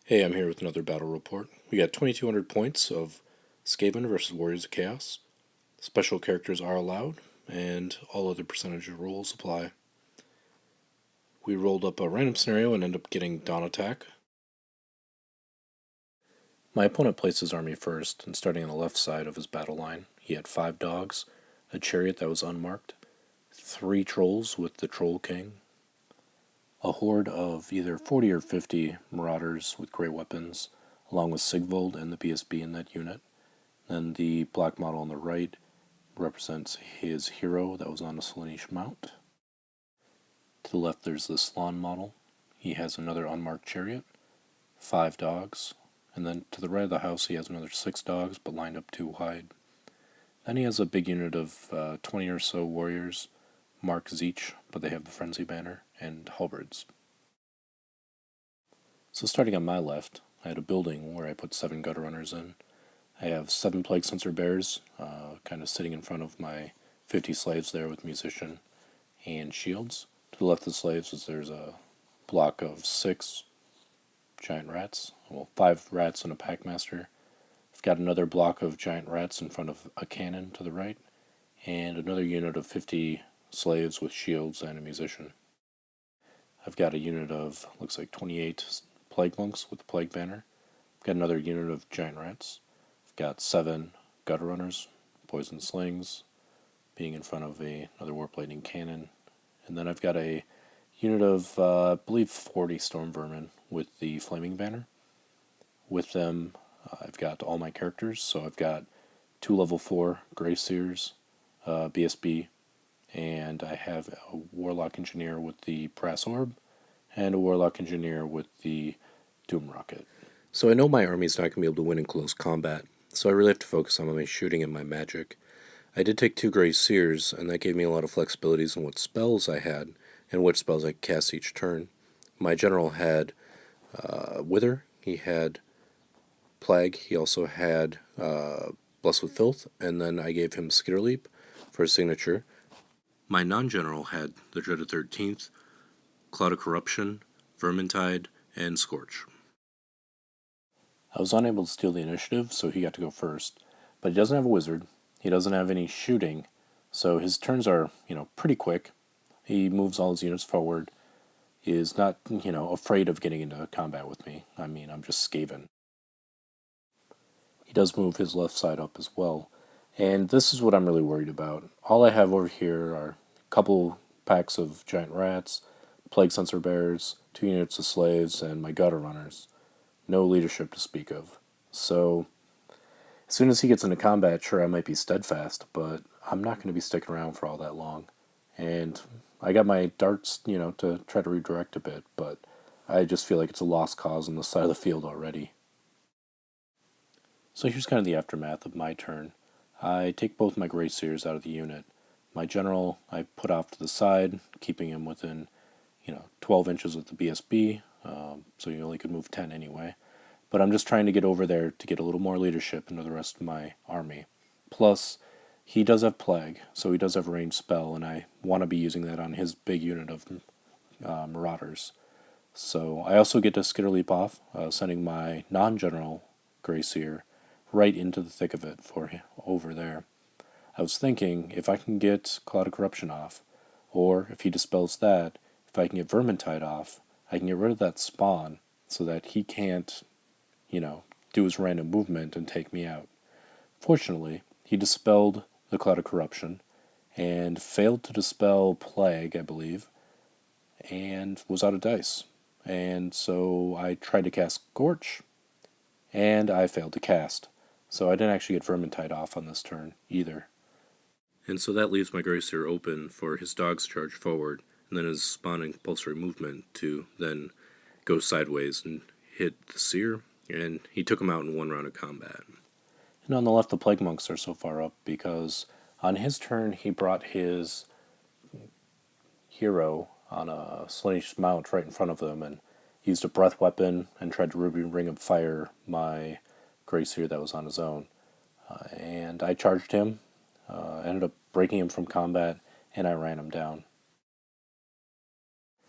Hey, I'm here with another battle report. We got 2,200 points of Skaven versus Warriors of Chaos. Special characters are allowed, and all other percentage rules apply. We rolled up a random scenario and ended up getting Dawn Attack. My opponent placed his army first, and starting on the left side of his battle line, he had 5 dogs, a chariot that was unmarked, 3 trolls with the Troll King, a horde of either 40 or 50 marauders with great weapons, along with Sigvold and the BSB in that unit. Then the black model on the right represents his hero that was on a Slaanesh mount. To the left there's the Slann model. He has another unmarked chariot, 5 dogs, and then to the right of the house he has another 6 dogs but lined up too wide. Then he has a big unit of 20 or so warriors, marks each, but they have the Frenzy Banner, and halberds. So starting on my left, I had a building where I put 7 gutter runners in. I have 7 plague sensor bears, kind of sitting in front of my 50 slaves there with musician and shields. To the left of the slaves there's a block of 6 giant rats, 5 rats and a packmaster. I've got another block of giant rats in front of a cannon to the right, and another unit of 50 slaves with shields and a musician. I've got a unit of, looks like 28 plague monks with the plague banner. I've got another unit of giant rats. I've got 7 gutter runners, poison slings, being in front of another warp lightning cannon. And then I've got a unit of, I believe, 40 storm vermin with the flaming banner. With them, I've got all my characters, so I've got 2 level 4 Grey Seers, BSB, and I have a Warlock Engineer with the Brass Orb, and a Warlock Engineer with the Doom Rocket. So I know my army's not going to be able to win in close combat, so I really have to focus on my shooting and my magic. I did take 2 Grey Seers, and that gave me a lot of flexibilities in what spells I had, and which spells I could cast each turn. My general had Wither, he had Plague, he also had Bless with Filth, and then I gave him Skitterleap for his signature. My non-general had the Dreaded 13th, Cloud of Corruption, Vermintide, and Scorch. I was unable to steal the initiative, so he got to go first, but he doesn't have a wizard, he doesn't have any shooting, so his turns are, pretty quick. He moves all his units forward, he is not, afraid of getting into combat with me. I mean, I'm just Skaven. He does move his left side up as well, and this is what I'm really worried about. All I have over here are a couple packs of giant rats, plague sensor bears, 2 units of slaves, and my gutter runners. No leadership to speak of. So, as soon as he gets into combat, sure, I might be steadfast, but I'm not going to be sticking around for all that long. And I got my darts, to try to redirect a bit, but I just feel like it's a lost cause on the side of the field already. So here's kind of the aftermath of my turn. I take both my Grey Seers out of the unit. My general I put off to the side, keeping him within 12 inches of the BSB, so you only could move 10 anyway. But I'm just trying to get over there to get a little more leadership into the rest of my army. Plus, he does have Plague, so he does have a ranged spell, and I want to be using that on his big unit of Marauders. So I also get to Skitterleap off, sending my non-general Grey Seer right into the thick of it for over there. I was thinking, if I can get Cloud of Corruption off, or if he dispels that, if I can get Vermintide off, I can get rid of that spawn so that he can't, do his random movement and take me out. Fortunately, he dispelled the Cloud of Corruption and failed to dispel Plague, I believe, and was out of dice. And so I tried to cast Scorch, and I failed to cast. So I didn't actually get Vermintide off on this turn either. And so that leaves my Grey Seer open for his dogs to charge forward, and then his spawn and compulsory movement to then go sideways and hit the Seer, and he took him out in 1 round of combat. And on the left, the Plague Monks are so far up because on his turn he brought his hero on a Slaanesh mount right in front of them and used a breath weapon and tried to Ruby Ring of Fire my Grey Seer that was on his own. And I charged him, ended up breaking him from combat, and I ran him down.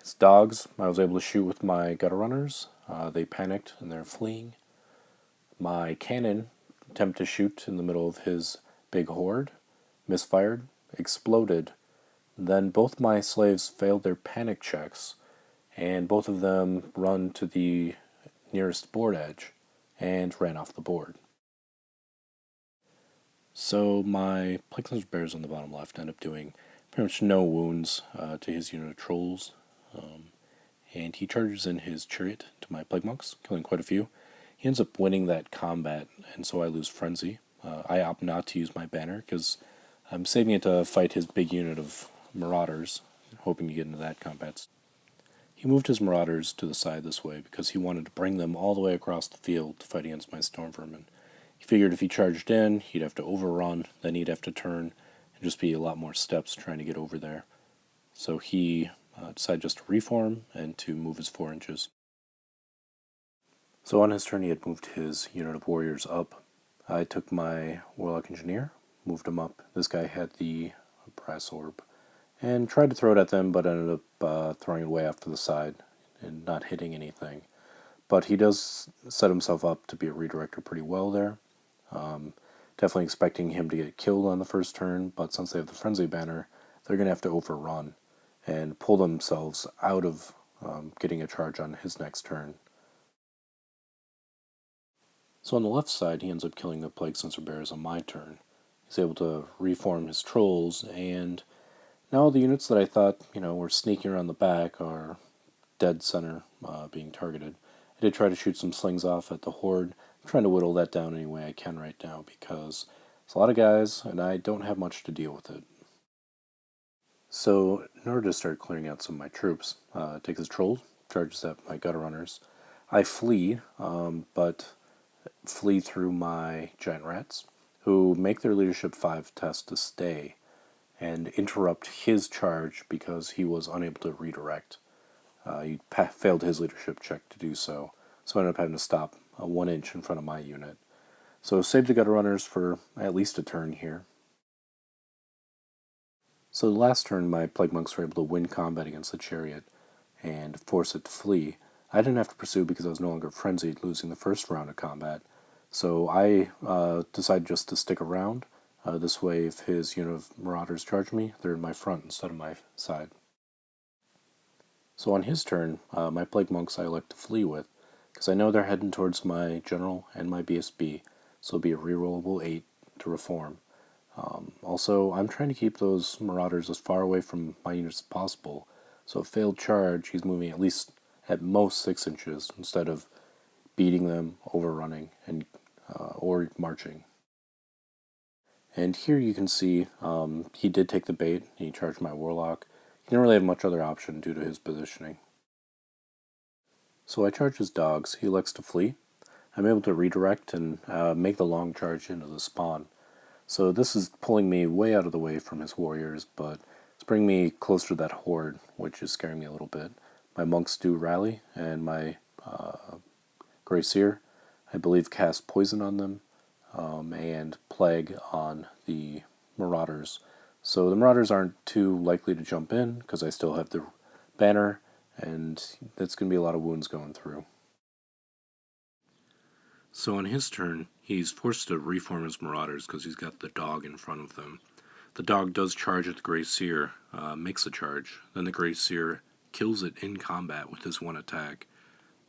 His dogs I was able to shoot with my gutter runners. They panicked and they're fleeing. My cannon attempted to shoot in the middle of his big horde, misfired, exploded. Then both my slaves failed their panic checks, and both of them run to the nearest board edge and ran off the board. So my Plague Sensor Bears on the bottom left end up doing pretty much no wounds to his unit of trolls, and he charges in his chariot to my Plague Monks, killing quite a few. He ends up winning that combat, and so I lose Frenzy. I opt not to use my banner because I'm saving it to fight his big unit of Marauders, hoping to get into that combat. He moved his Marauders to the side this way because he wanted to bring them all the way across the field to fight against my Storm Vermin. He figured if he charged in, he'd have to overrun, then he'd have to turn, and just be a lot more steps trying to get over there. So he decided just to reform and to move his 4 inches. So on his turn, he had moved his unit of warriors up. I took my Warlock Engineer, moved him up. This guy had the Brass Orb, and tried to throw it at them, but ended up throwing it way off to the side and not hitting anything. But he does set himself up to be a redirector pretty well there. Definitely expecting him to get killed on the first turn, but since they have the Frenzy banner, they're going to have to overrun and pull themselves out of getting a charge on his next turn. So on the left side, he ends up killing the Plague Sensor Bears on my turn. He's able to reform his trolls, and now the units that I thought, were sneaking around the back are dead center being targeted. I did try to shoot some slings off at the horde. I'm trying to whittle that down any way I can right now because it's a lot of guys and I don't have much to deal with it. So in order to start clearing out some of my troops, takes his trolls, charges at my gutter runners. I flee, but flee through my giant rats, who make their leadership 5 test to stay and interrupt his charge because he was unable to redirect. He failed his leadership check to do so, so I ended up having to stop 1 inch in front of my unit. So save the gutter runners for at least a turn here. So the last turn, my Plague Monks were able to win combat against the chariot and force it to flee. I didn't have to pursue because I was no longer frenzied, losing the first round of combat. So I decided just to stick around. This way, if his unit of Marauders charge me, they're in my front instead of my side. So on his turn, my Plague Monks I elect to flee with, because I know they're heading towards my General and my BSB, so it'll be a rerollable 8 to reform. Also, I'm trying to keep those Marauders as far away from my units as possible, so a failed charge, he's moving at least at most 6 inches instead of beating them, overrunning, and or marching. And here you can see he did take the bait, and he charged my Warlock. He didn't really have much other option due to his positioning. So I charge his dogs, he elects to flee. I'm able to redirect and make the long charge into the spawn. So this is pulling me way out of the way from his warriors, but it's bringing me closer to that horde, which is scaring me a little bit. My monks do rally, and my Grey Seer, I believe, cast poison on them, and plague on the Marauders. So the Marauders aren't too likely to jump in, because I still have the banner, and that's going to be a lot of wounds going through. So on his turn, he's forced to reform his Marauders because he's got the dog in front of them. The dog does charge at the Grey Seer, makes a charge. Then the Grey Seer kills it in combat with his one attack.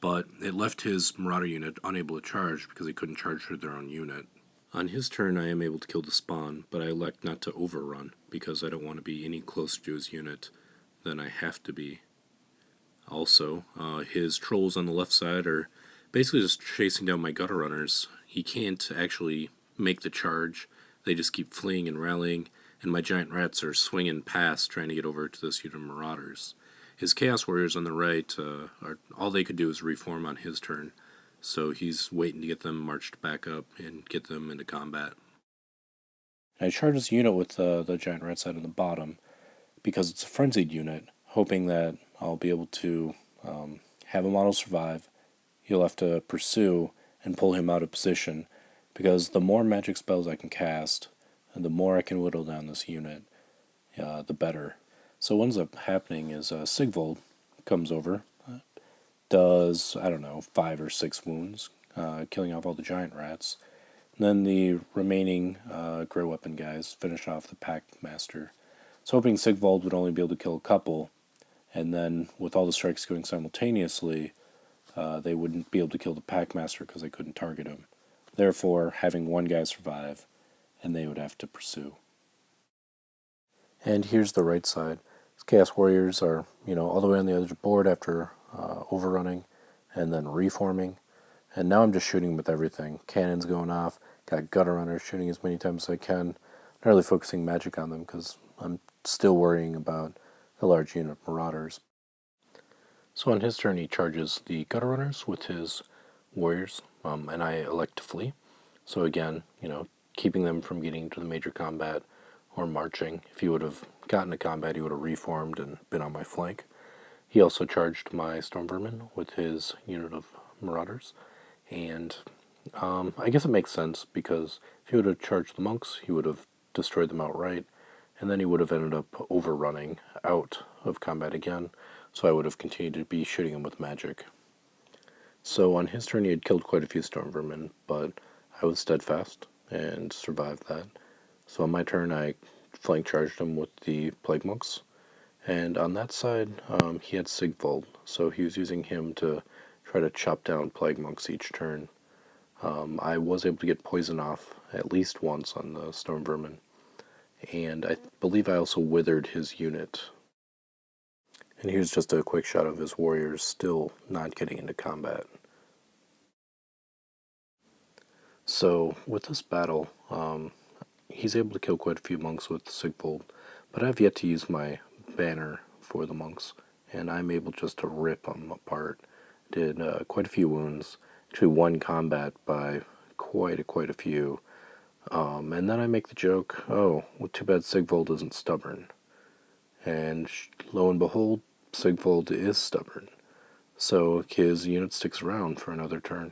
But it left his Marauder unit unable to charge because he couldn't charge through their own unit. On his turn, I am able to kill the spawn, but I elect not to overrun because I don't want to be any closer to his unit than I have to be. Also, his trolls on the left side are basically just chasing down my gutter runners. He can't actually make the charge. They just keep fleeing and rallying, and my giant rats are swinging past trying to get over to this unit of Marauders. His Chaos Warriors on the right, all they could do is reform on his turn, so he's waiting to get them marched back up and get them into combat. I charge this unit with the giant rats out of the bottom because it's a frenzied unit, hoping that I'll be able to have a model survive. He'll have to pursue and pull him out of position, because the more magic spells I can cast, and the more I can whittle down this unit, the better. So what ends up happening is Sigvold comes over, does, I don't know, 5 or 6 wounds, killing off all the giant rats. And then the remaining Grey Weapon guys finish off the Pack Master. So hoping Sigvald would only be able to kill a couple, and then with all the strikes going simultaneously, they wouldn't be able to kill the Pack Master because they couldn't target him. Therefore, having one guy survive, and they would have to pursue. And here's the right side. Chaos Warriors are, all the way on the other board after overrunning and then reforming. And now I'm just shooting with everything. Cannons going off, got gutter runners shooting as many times as I can. Not really focusing magic on them because I'm still worrying about a large unit of marauders. So on his turn he charges the gutter runners with his warriors, and I elect to flee. So again, keeping them from getting to the major combat or marching. If he would have gotten to combat, he would have reformed and been on my flank. He also charged my Storm Vermin with his unit of marauders, and I guess it makes sense because if he would have charged the monks, he would have destroyed them outright, and then he would have ended up overrunning out of combat again, so I would have continued to be shooting him with magic. So on his turn he had killed quite a few Storm Vermin, but I was steadfast and survived that. So on my turn I flank charged him with the Plague Monks, and on that side he had Sigvald, so he was using him to try to chop down Plague Monks each turn. I was able to get poison off at least once on the Storm Vermin, and I believe I also withered his unit. And here's just a quick shot of his warriors still not getting into combat. So with this battle, he's able to kill quite a few monks with Sigvald, but I've yet to use my banner for the monks, and I'm able just to rip them apart. Did quite a few wounds, actually won combat by quite a few, and then I make the joke, oh, well, too bad Sigvald isn't stubborn. And lo and behold, Sigvald is stubborn, so his unit sticks around for another turn.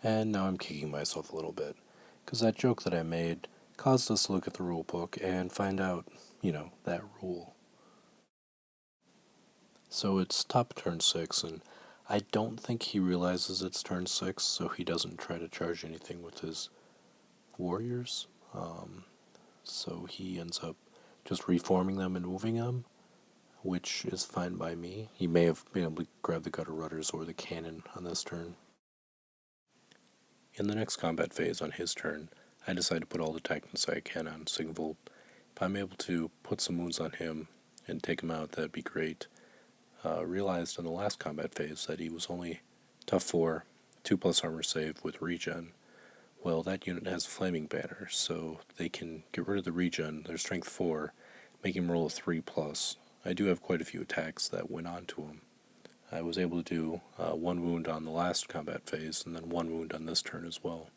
And now I'm kicking myself a little bit, because that joke that I made caused us to look at the rule book and find out, that rule. So it's top turn 6, and I don't think he realizes it's turn 6, so he doesn't try to charge anything with his warriors. So he ends up just reforming them and moving them, which is fine by me. He may have been able to grab the gutter runners or the cannon on this turn. In the next combat phase on his turn, I decide to put all the tactics I can on Sigvald. If I'm able to put some wounds on him and take him out, that'd be great. Realized in the last combat phase that he was only tough 4, 2+ armor save with regen. Well, that unit has a flaming banner, so they can get rid of the regen, their strength 4, make him roll a 3+. I do have quite a few attacks that went on to him. I was able to do 1 wound on the last combat phase, and then 1 wound on this turn as well.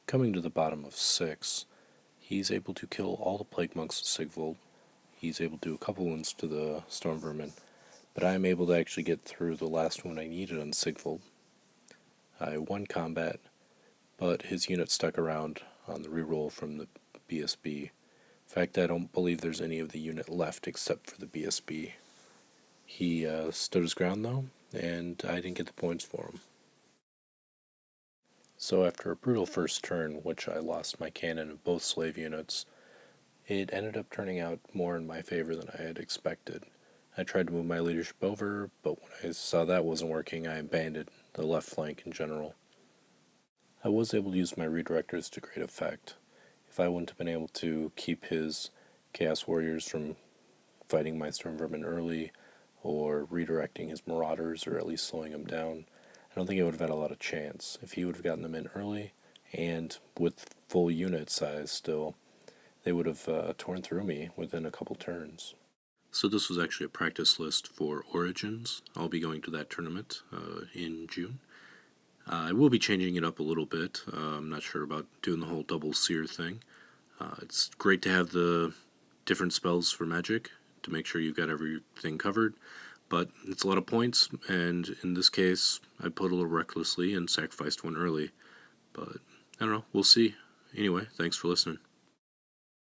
Coming to the bottom of 6, he's able to kill all the Plague Monks with Sigvald. He's able to do a couple wounds to the Storm Vermin, but I am able to actually get through the last one I needed on Sigvald. I won combat, but his unit stuck around on the reroll from the BSB. In fact, I don't believe there's any of the unit left except for the BSB. He stood his ground though, and I didn't get the points for him. So after a brutal first turn, which I lost my cannon of both slave units, it ended up turning out more in my favor than I had expected. I tried to move my leadership over, but when I saw that wasn't working, I abandoned the left flank in general. I was able to use my redirectors to great effect. If I wouldn't have been able to keep his Chaos Warriors from fighting my Storm Vermin early, or redirecting his Marauders, or at least slowing them down, I don't think I would have had a lot of chance. If he would have gotten them in early, and with full unit size still, they would have torn through me within a couple turns. So this was actually a practice list for Origins. I'll be going to that tournament in June. I will be changing it up a little bit. I'm not sure about doing the whole double seer thing. It's great to have the different spells for magic to make sure you've got everything covered, but it's a lot of points, and in this case, I put a little recklessly and sacrificed one early. But I don't know, we'll see. Anyway, thanks for listening.